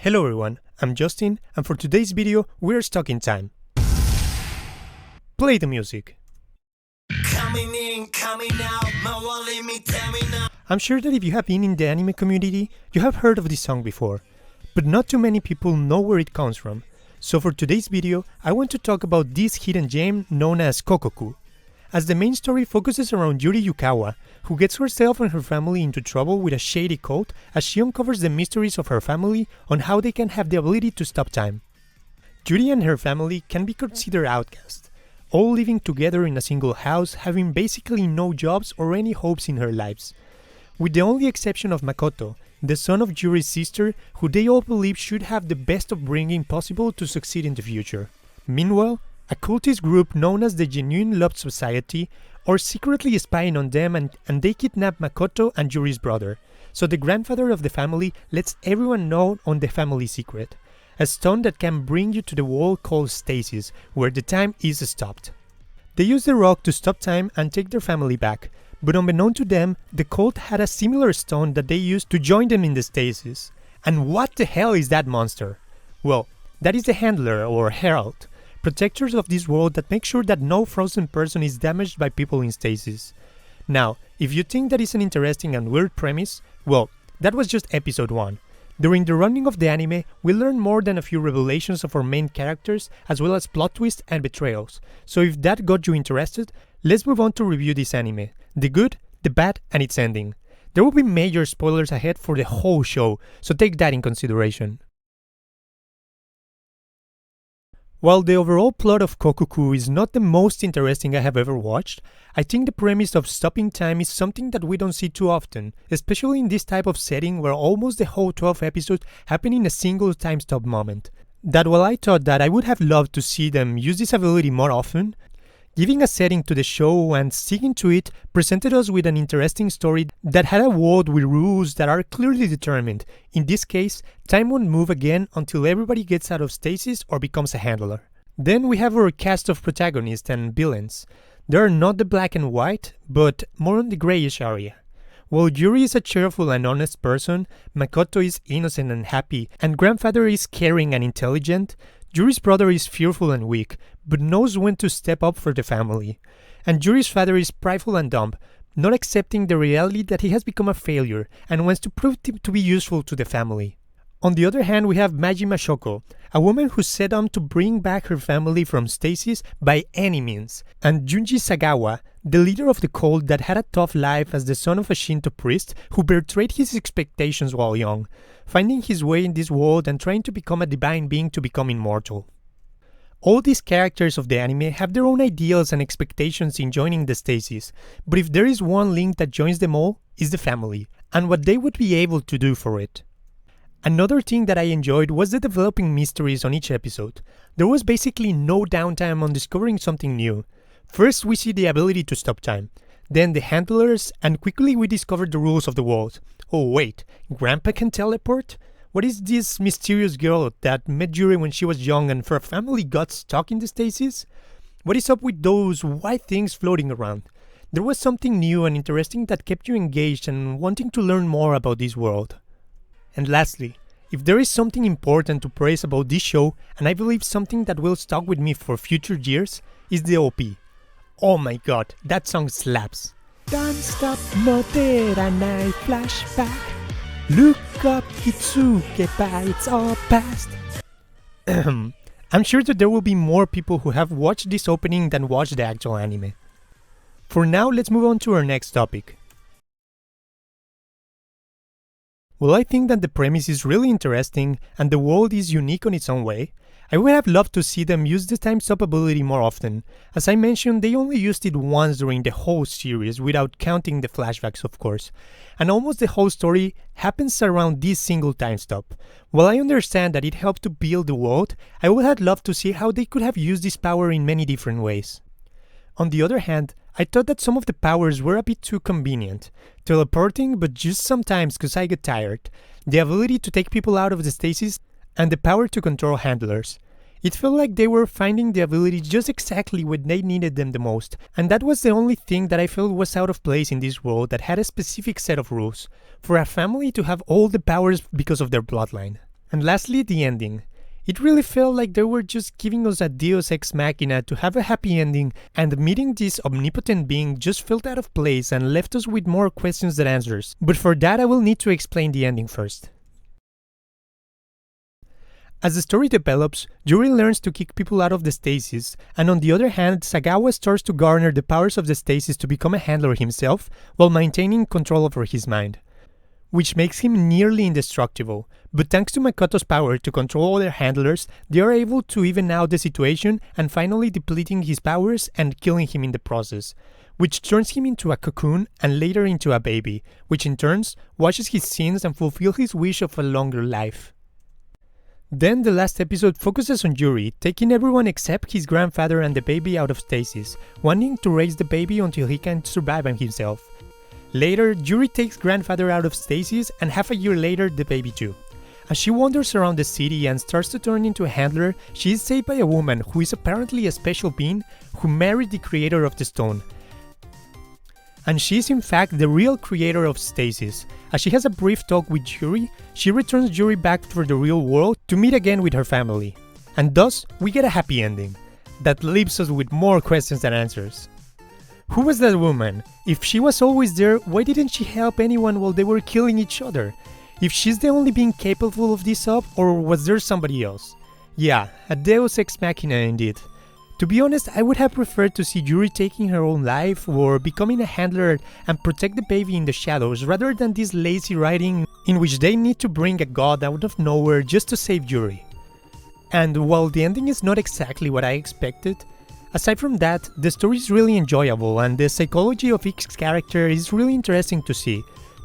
Hello everyone, I'm Justin, and for today's video, we're stuck in time. Play the music. Coming in, coming out, my wallet me tell me now. I'm sure that if you have been in the anime community, you have heard of this song before, but not too many people know where it comes from. So for today's video, I want to talk about this hidden gem known as Kokkoku. As the main story focuses around Yuri Yukawa, who gets herself and her family into trouble with a shady cult as she uncovers the mysteries of her family on how they can have the ability to stop time. Yuri and her family can be considered outcasts, all living together in a single house, having basically no jobs or any hopes in their lives. With the only exception of Makoto, the son of Yuri's sister, who they all believe should have the best upbringing possible to succeed in the future. Meanwhile, a cultist group known as the Genuine Love Society are secretly spying on them and they kidnap Makoto and Yuri's brother, so the grandfather of the family lets everyone know on the family secret, a stone that can bring you to the wall called stasis, where the time is stopped. They use the rock to stop time and take their family back, but unbeknown to them, the cult had a similar stone that they used to join them in the stasis. And what the hell is that monster? Well, that is the Handler or Herald, protectors of this world that make sure that no frozen person is damaged by people in stasis. Now, if you think that is an interesting and weird premise, well, that was just episode 1. During the running of the anime, we learn more than a few revelations of our main characters, as well as plot twists and betrayals. So if that got you interested, let's move on to review this anime, the good, the bad, and its ending. There will be major spoilers ahead for the whole show, so take that in consideration. While the overall plot of Kokkoku is not the most interesting I have ever watched, I think the premise of stopping time is something that we don't see too often, especially in this type of setting where almost the whole 12 episodes happen in a single time stop moment. That while I thought that I would have loved to see them use this ability more often, giving a setting to the show and sticking to it presented us with an interesting story that had a world with rules that are clearly determined. In this case, time won't move again until everybody gets out of stasis or becomes a handler. Then we have our cast of protagonists and villains. They are not the black and white, but more on the grayish area. While Yuri is a cheerful and honest person, Makoto is innocent and happy, and grandfather is caring and intelligent, Yuri's brother is fearful and weak, but knows when to step up for the family. And Yuri's father is prideful and dumb, not accepting the reality that he has become a failure and wants to prove to be useful to the family. On the other hand, we have Majima Shoko, a woman who set on to bring back her family from stasis by any means, and Junji Sagawa, the leader of the cult that had a tough life as the son of a Shinto priest who betrayed his expectations while young, finding his way in this world and trying to become a divine being to become immortal. All these characters of the anime have their own ideals and expectations in joining the stasis, but if there is one link that joins them all, is the family, and what they would be able to do for it. Another thing that I enjoyed was the developing mysteries on each episode. There was basically no downtime on discovering something new. First we see the ability to stop time, then the handlers, and quickly we discover the rules of the world. Oh wait, Grandpa can teleport? What is this mysterious girl that met Yuri when she was young and her family got stuck in the stasis? What is up with those white things floating around? There was something new and interesting that kept you engaged and wanting to learn more about this world. And lastly, if there is something important to praise about this show, and I believe something that will stuck with me for future years, is the OP. Oh my god, that song slaps. Don't stop, no teranai flashback. Look up, Kitsuke, but it's all past. I'm sure that there will be more people who have watched this opening than watched the actual anime. For now, let's move on to our next topic. Well, I think that the premise is really interesting and the world is unique on its own way. I would have loved to see them use the time stop ability more often. As I mentioned, they only used it once during the whole series, without counting the flashbacks of course. And almost the whole story happens around this single time stop. While I understand that it helped to build the world, I would have loved to see how they could have used this power in many different ways. On the other hand, I thought that some of the powers were a bit too convenient. Teleporting, but just sometimes cause I get tired. The ability to take people out of the stasis, and the power to control handlers. It felt like they were finding the ability just exactly when they needed them the most, and that was the only thing that I felt was out of place in this world that had a specific set of rules, for a family to have all the powers because of their bloodline. And lastly, the ending. It really felt like they were just giving us a deus ex machina to have a happy ending, and meeting this omnipotent being just felt out of place and left us with more questions than answers. But for that I will need to explain the ending first. As the story develops, Yuri learns to kick people out of the stasis, and on the other hand, Sagawa starts to garner the powers of the stasis to become a handler himself, while maintaining control over his mind, which makes him nearly indestructible. But thanks to Makoto's power to control other handlers, they are able to even out the situation and finally depleting his powers and killing him in the process, which turns him into a cocoon and later into a baby, which in turn washes his sins and fulfills his wish of a longer life. Then the last episode focuses on Yuri, taking everyone except his grandfather and the baby out of stasis, wanting to raise the baby until he can survive by himself. Later, Yuri takes grandfather out of stasis, and half a year later the baby too. As she wanders around the city and starts to turn into a handler, she is saved by a woman who is apparently a special being who married the creator of the stone. And she is in fact the real creator of stasis. As she has a brief talk with Yuri, she returns Yuri back for the real world to meet again with her family. And thus, we get a happy ending that leaves us with more questions than answers. Who was that woman? If she was always there, why didn't she help anyone while they were killing each other? If she's the only being capable of this up, or was there somebody else? Yeah, a deus ex machina indeed. To be honest, I would have preferred to see Yuri taking her own life or becoming a handler and protect the baby in the shadows rather than this lazy writing in which they need to bring a god out of nowhere just to save Yuri. And while the ending is not exactly what I expected, aside from that, the story is really enjoyable and the psychology of each character is really interesting to see.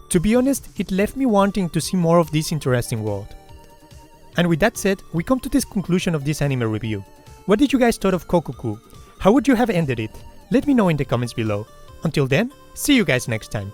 To be honest, it left me wanting to see more of this interesting world. And with that said, we come to this conclusion of this anime review. What did you guys thought of Kokkoku? How would you have ended it? Let me know in the comments below. Until then, see you guys next time.